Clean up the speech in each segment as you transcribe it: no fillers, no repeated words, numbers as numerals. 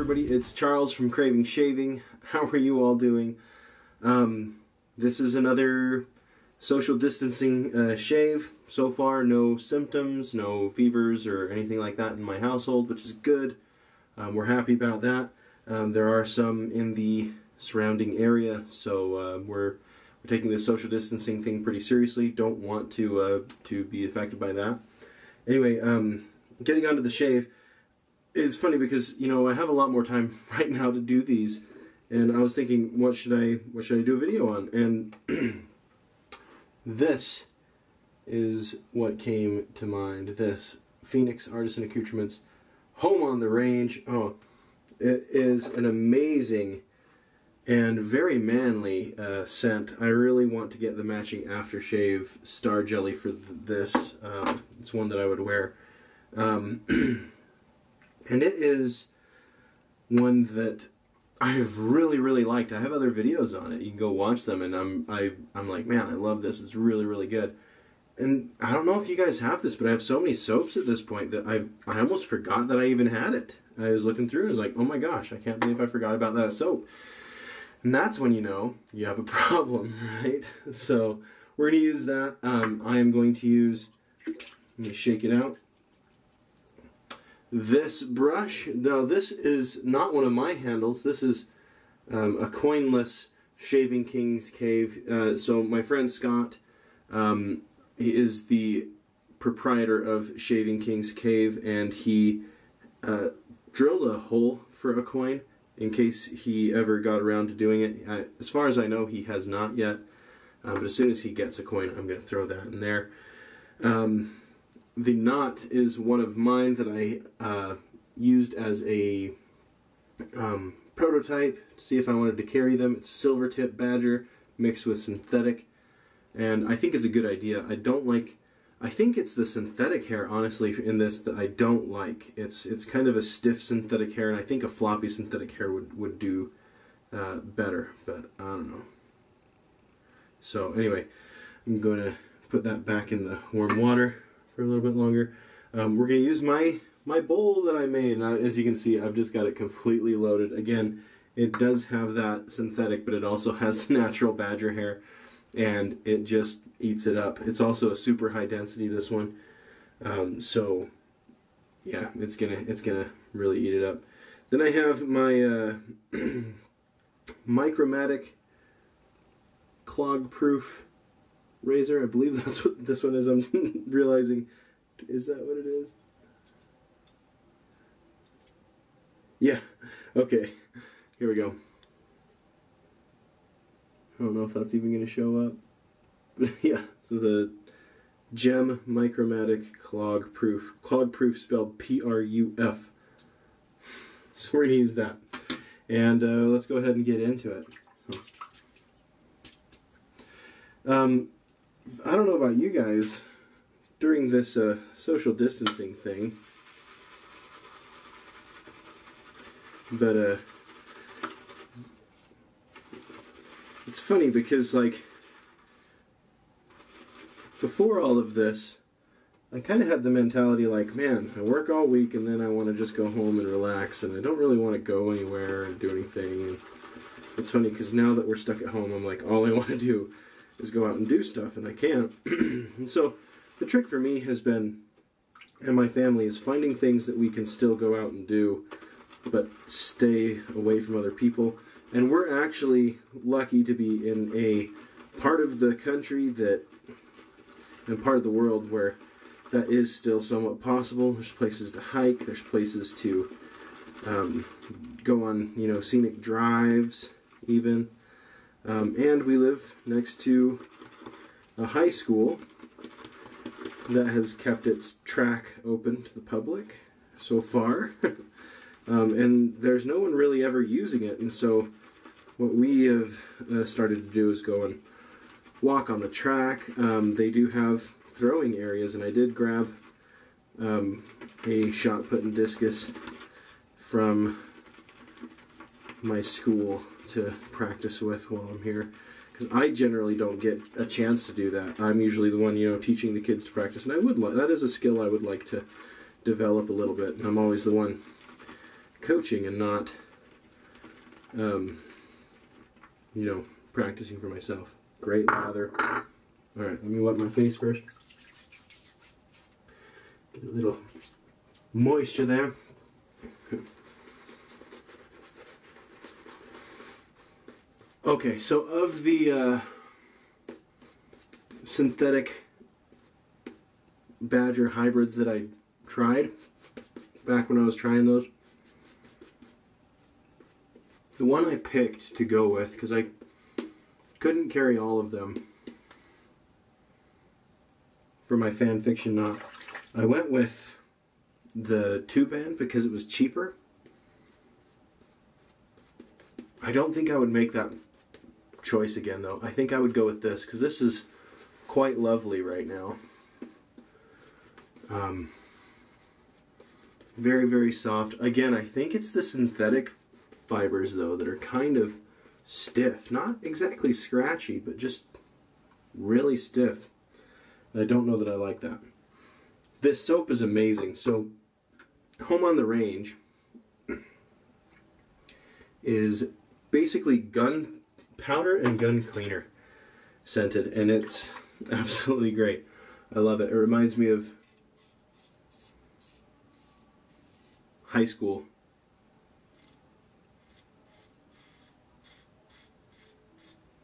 everybody, it's Charles from Craving Shaving. How are you all doing? This is another social distancing shave. So far, no symptoms, no fevers or anything like that in my household, which is good. We're happy about that. There are some in the surrounding area, so we're taking this social distancing thing pretty seriously. Don't want to be affected by that. Anyway, getting onto the shave. It's funny because, you know, I have a lot more time right now to do these, and I was thinking, what should I do a video on? And this is what came to mind. This Phoenix Artisan Accoutrements Home on the Range. Oh, it is an amazing and very manly scent. I really want to get the matching aftershave Star Jelly for this. It's one that I would wear. And it is one that I've really liked. I have other videos on it. You can go watch them, and I'm like, man, I love this. It's really good. And I don't know if you guys have this, but I have so many soaps at this point that I almost forgot that I even had it. I was looking through and I was like, oh my gosh, I can't believe I forgot about that soap. And that's when you know you have a problem, right? So we're going to use that. I am going to use, let me shake it out, this brush. Now this is not one of my handles. This is a coinless Shaving King's Cave. So my friend Scott, he is the proprietor of Shaving King's Cave, and he drilled a hole for a coin in case he ever got around to doing it. As far as I know, he has not yet, but as soon as he gets a coin, I'm going to throw that in there. The knot is one of mine that I used as a prototype to see if I wanted to carry them. It's silver tip badger mixed with synthetic, and I think it's a good idea. I think it's the synthetic hair, honestly, in this that I don't like. It's kind of a stiff synthetic hair, and I think a floppy synthetic hair would do better, but I don't know. So anyway, I'm going to put that back in the warm water for a little bit longer. We're going to use my bowl that I made. Now, as you can see, I've just got it completely loaded. Again, it does have that synthetic, but it also has the natural badger hair, and it just eats it up. It's also a super high density, this one. So yeah, it's gonna really eat it up. Then I have my Chromatic Clog proof razor. I believe that's what this one is. I'm realizing, is that what it is? Yeah, okay, here we go. I don't know if that's even going to show up. But yeah, so the Gem Micromatic Clog Proof. Clog Proof spelled P-R-U-F. So we're going to use that. And let's go ahead and get into it. I don't know about you guys, during this social distancing thing, but it's funny because, like, before all of this, I kind of had the mentality like, man, I work all week and then I want to just go home and relax, and I don't really want to go anywhere and do anything. And it's funny because now that we're stuck at home, I'm like, all I want to do is go out and do stuff, and I can't. And so the trick for me has been, and my family, is finding things that we can still go out and do, but stay away from other people. And we're actually lucky to be in a part of the country that, and part of the world where that is still somewhat possible. There's places to hike, there's places to go on, you know, scenic drives even. And we live next to a high school that has kept its track open to the public so far. And there's no one really ever using it, and so what we have started to do is go and walk on the track. They do have throwing areas, and I did grab a shot put and discus from my school to practice with while I'm here, because I generally don't get a chance to do that. I'm usually the one, you know, teaching the kids to practice, and I would that is a skill I would like to develop a little bit. I'm always the one coaching and not, you know, practicing for myself. Great lather. Alright, let me wipe my face first. Get a little moisture there. Okay, so of the synthetic Badger hybrids that I tried back when I was trying those, the one I picked to go with, because I couldn't carry all of them for my fan fiction knot, I went with the 2-band because it was cheaper. I don't think I would make that choice again though. I think I would go with this because this is quite lovely right now. Very, very soft. Again, I think it's the synthetic fibers though that are kind of stiff. Not exactly scratchy, but just really stiff. I don't know that I like that. This soap is amazing. So, Home on the Range is basically gunpowder and gun cleaner scented, and it's absolutely great. I love it. It reminds me of high school.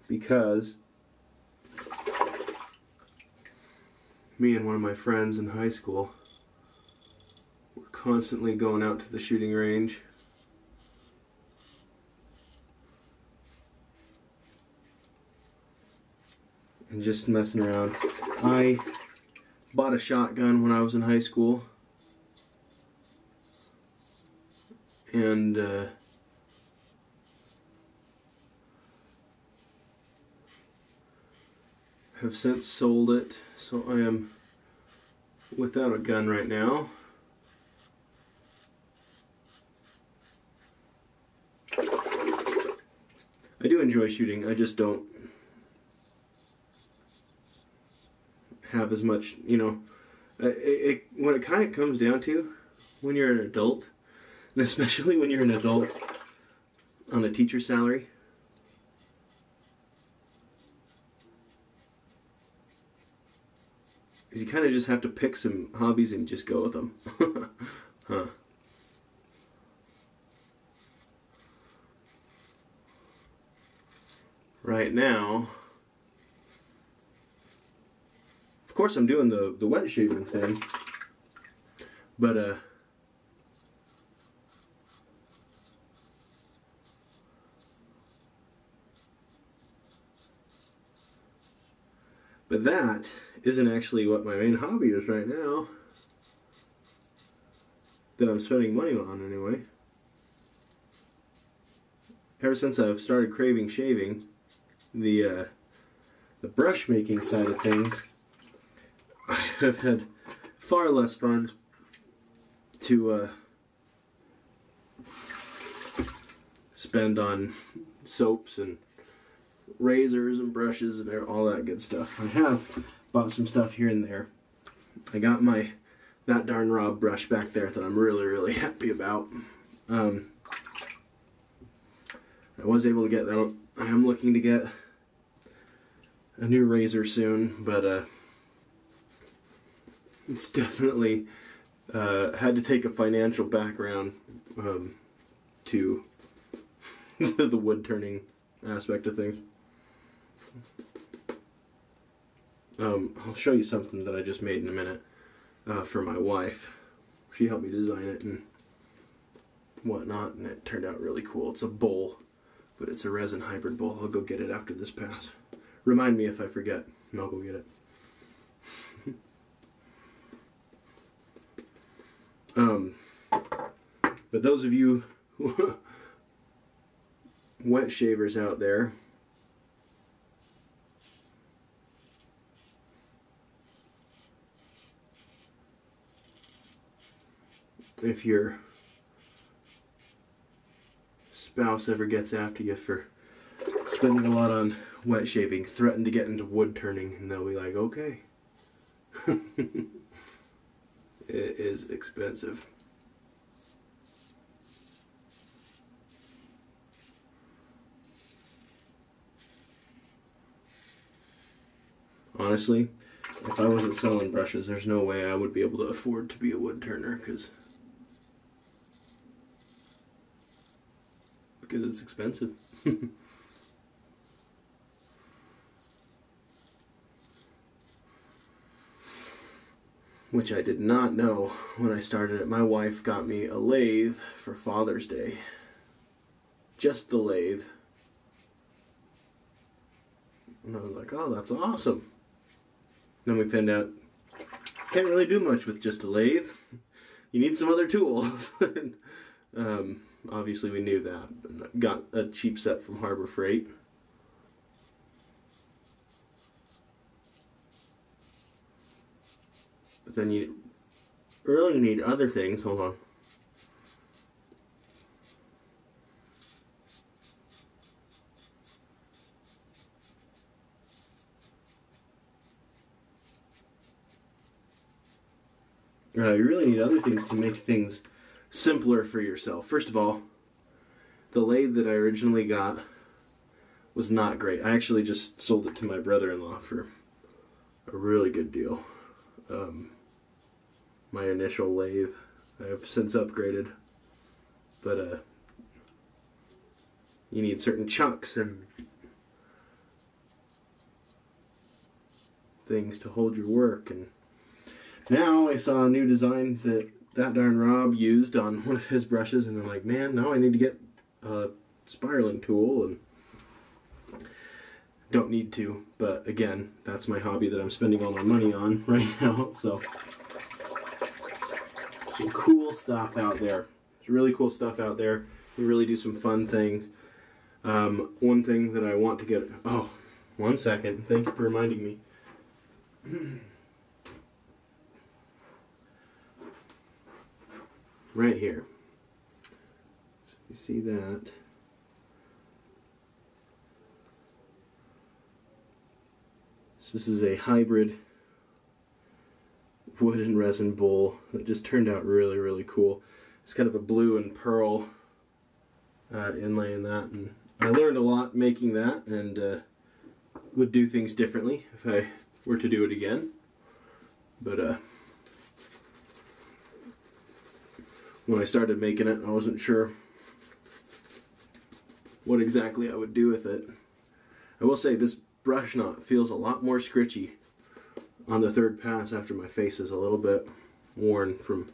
Because me and one of my friends in high school were constantly going out to the shooting range and just messing around. I bought a shotgun when I was in high school, and have since sold it, so I am without a gun right now. I do enjoy shooting, I just don't have as much, you know, what it kind of comes down to when you're an adult, and especially when you're an adult on a teacher's salary, is you kind of just have to pick some hobbies and just go with them. Huh. Right now, of course I'm doing the wet shaving thing, but that isn't actually what my main hobby is right now, that I'm spending money on anyway. Ever since I've started craving shaving, the brush making side of things, I have had far less fun to spend on soaps and razors and brushes and all that good stuff. I have bought some stuff here and there. I got my That Darn Rob brush back there that I'm really, really happy about. I was able to get that. I am looking to get a new razor soon, but it's definitely had to take a financial background to the wood turning aspect of things. I'll show you something that I just made in a minute for my wife. She helped me design it and whatnot, and it turned out really cool. It's a bowl, but it's a resin hybrid bowl. I'll go get it after this pass. Remind me if I forget, and I'll go get it. But those of you wet shavers out there, if your spouse ever gets after you for spending a lot on wet shaving, threaten to get into wood turning, and they'll be like, okay. It is expensive. honestly, if I wasn't selling brushes, there's no way I would be able to afford to be a wood turner, because it's expensive. Which I did not know when I started it. My wife got me a lathe for Father's Day. Just the lathe. And I was like, oh, that's awesome. Then we found out, can't really do much with just a lathe. You need some other tools. Obviously we knew that. But got a cheap set from Harbor Freight. But then you really need other things. Hold on. You really need other things to make things simpler for yourself. First of all, the lathe that I originally got was not great. I actually just sold it to my brother-in-law for a really good deal. My initial lathe, I have since upgraded, but you need certain chunks and things to hold your work. And now I saw a new design that darn Rob used on one of his brushes, and I'm like, man, now I need to get a spiraling tool, and don't need to, but again, that's my hobby that I'm spending all my money on right now. So some cool stuff out there. There's really cool stuff out there. We really do some fun things. One thing that I want to get... Oh, one second. Thank you for reminding me. Right here. So you see that. So this is a hybrid wood and resin bowl that just turned out really, really cool. It's kind of a blue and pearl inlay in that, and I learned a lot making that, and would do things differently if I were to do it again. But when I started making it, I wasn't sure what exactly I would do with it. I will say this brush knot feels a lot more scritchy on the third pass after my face is a little bit worn from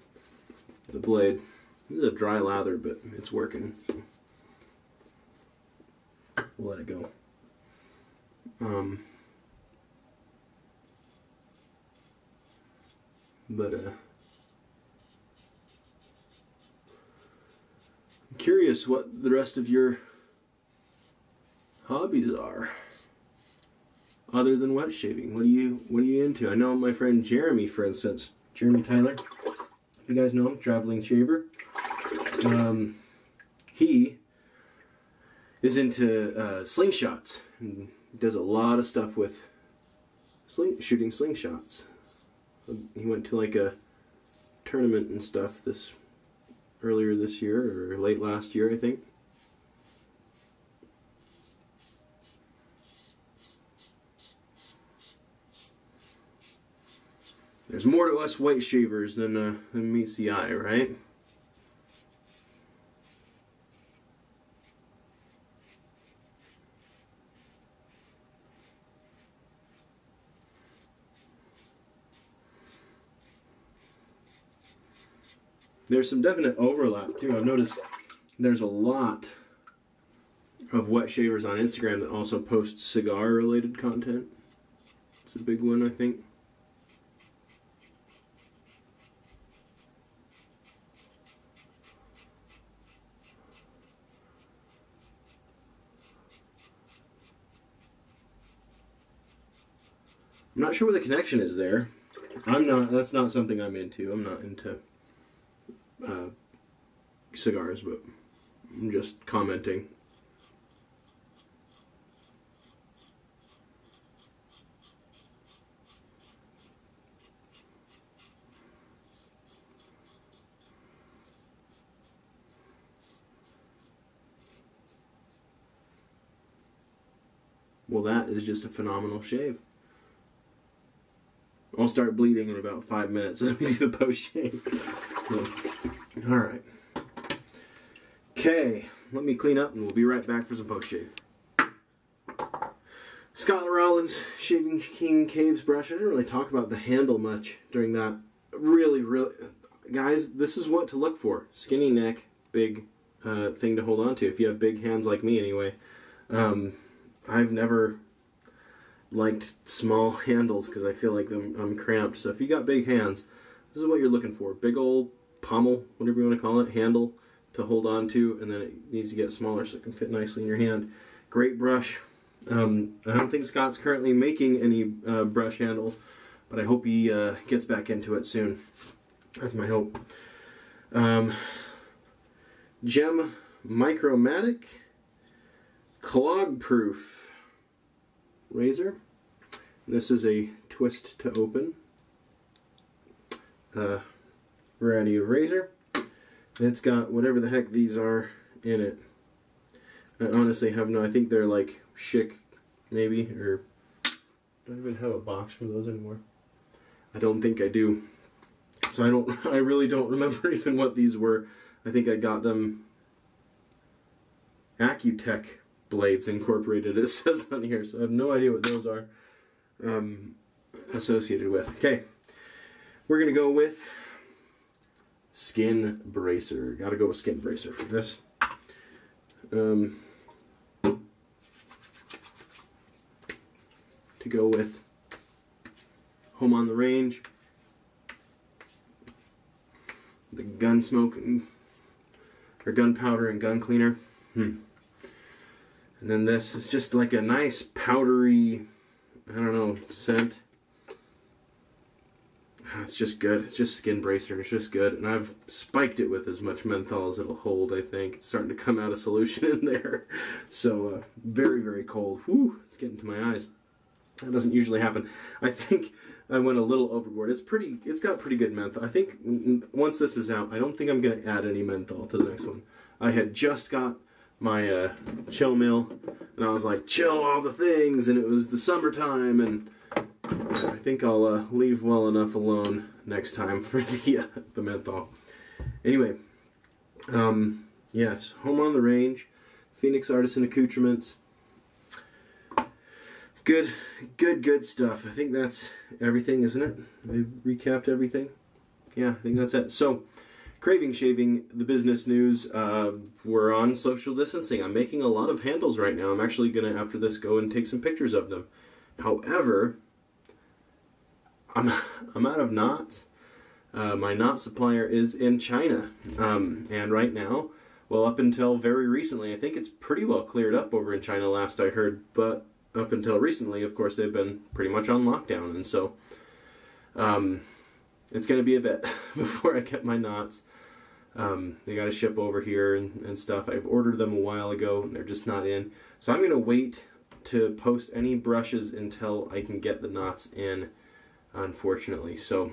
the blade. This is a dry lather, but it's working. So we'll let it go. I'm curious what the rest of your hobbies are. Other than wet shaving, what are you into? I know my friend Jeremy, for instance, Jeremy Tyler. If you guys know him, traveling shaver. He is into slingshots and does a lot of stuff with shooting slingshots. He went to like a tournament and stuff earlier this year or late last year, I think. There's more to us white shavers than meets the eye, right? There's some definite overlap too. I've noticed there's a lot of wet shavers on Instagram that also post cigar related content. It's a big one, I think. I'm not sure what the connection is there. That's not something I'm into. I'm not into cigars, but I'm just commenting. Well, that is just a phenomenal shave. I'll start bleeding in about 5 minutes as we do the post shave. Alright. Okay, let me clean up and we'll be right back for some post shave. Scott Rollins Shaving King Caves brush. I didn't really talk about the handle much during that. Really, guys, this is what to look for. Skinny neck, big thing to hold on to. If you have big hands like me anyway. I've never liked small handles because I feel like I'm cramped. So if you got big hands, this is what you're looking for. Big old pommel, whatever you want to call it, handle to hold on to, and then it needs to get smaller so it can fit nicely in your hand. Great brush. I don't think Scott's currently making any brush handles, but I hope he gets back into it soon. That's my hope. Gem Chromatic Clog Proof razor. This is a twist to open variety of razor. It's got whatever the heck these are in it. I honestly have no, I think they're like Schick maybe, or I don't even have a box for those anymore. I don't think I do. So I really don't remember even what these were. I think I got them Accutech blades incorporated, it says on here, so I have no idea what those are associated with. Okay, we're gonna go with Skin Bracer. Gotta go with Skin Bracer for this. To go with Home on the Range, the gun smoke or gunpowder and gun cleaner. And then this is just like a nice powdery, I don't know, scent. It's just good. It's just Skin Bracer and it's just good. And I've spiked it with as much menthol as it'll hold, I think. It's starting to come out of solution in there. So, very, very cold. Whew, it's getting to my eyes. That doesn't usually happen. I think I went a little overboard. It's got pretty good menthol. I think once this is out, I don't think I'm going to add any menthol to the next one. I had just got my chill mill, and I was like, chill all the things, and it was the summertime, and I think I'll leave well enough alone next time for the menthol. Anyway, yes, Home on the Range, Phoenix Artisan Accoutrements. Good stuff. I think that's everything, isn't it? I recapped everything. Yeah, I think that's it. So, Craving Shaving, the business news, we're on social distancing. I'm making a lot of handles right now. I'm actually going to, after this, go and take some pictures of them. However, I'm out of knots. My knot supplier is in China. And right now, well, up until very recently, I think it's pretty well cleared up over in China last I heard, but up until recently, of course, they've been pretty much on lockdown, and so it's going to be a bit before I get my knots. They got to ship over here and stuff. I've ordered them a while ago, and they're just not in. So I'm going to wait to post any brushes until I can get the knots in, unfortunately. So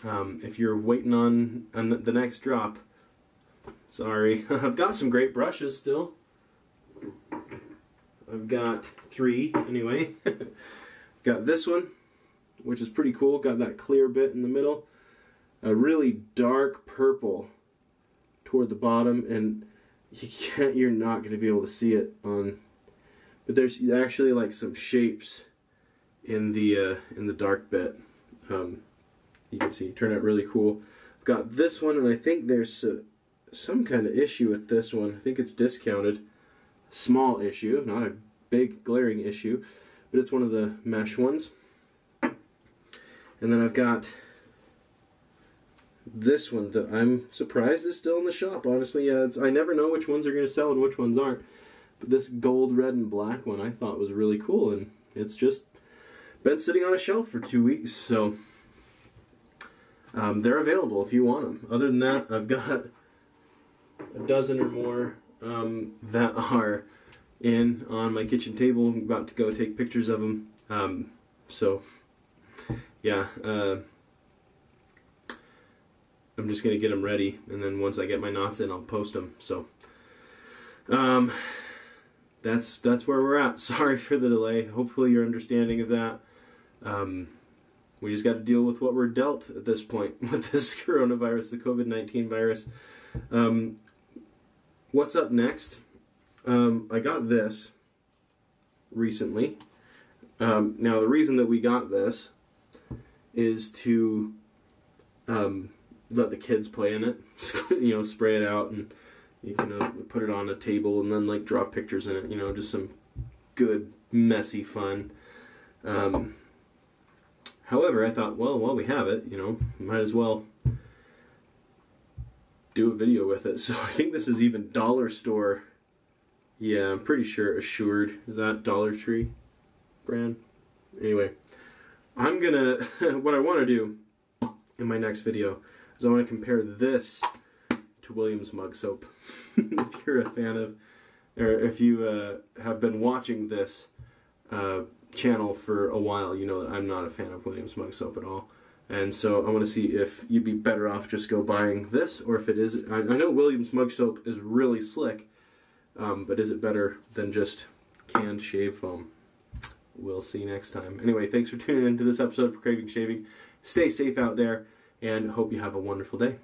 if you're waiting on the next drop, sorry. I've got some great brushes still. I've got 3 anyway. Got this one, which is pretty cool. Got that clear bit in the middle. A really dark purple toward the bottom, and you're not going to be able to see it on. But there's actually like some shapes in the dark bit. You can see, turned out really cool. I've got this one, and I think there's some kind of issue with this one. I think it's discounted. Small issue, not a big glaring issue, but it's one of the mesh ones. And then I've got this one that I'm surprised is still in the shop, honestly. Yeah, I never know which ones are going to sell and which ones aren't. But this gold, red, and black one I thought was really cool, and it's just been sitting on a shelf for 2 weeks, so they're available if you want them. Other than that, I've got a dozen or more that are on my kitchen table. I'm about to go take pictures of them. So, yeah, I'm just going to get them ready, and then once I get my knots in, I'll post them. So, that's where we're at. Sorry for the delay. Hopefully you're understanding of that. we just got to deal with what we're dealt at this point with this coronavirus, the COVID-19 virus. What's up next? I got this recently. Now, the reason that we got this is to let the kids play in it, you know, spray it out, and you can put it on a table and then like draw pictures in it, you know, just some good messy fun. However, I thought, well, while we have it, you know, might as well do a video with it. So I think this is even dollar store. Yeah, I'm pretty sure Assured. Is that Dollar Tree brand? Anyway, I'm gonna, what I want to do in my next video is I want to compare this to Williams mug soap. If you're a fan of, or if you have been watching this channel for a while, you know that I'm not a fan of Williams mug soap at all. And so I want to see if you'd be better off just go buying this, or if it is, I know Williams mug soap is really slick, but is it better than just canned shave foam? We'll see next time. Anyway, thanks for tuning into this episode of Craving Shaving. Stay safe out there, and hope you have a wonderful day.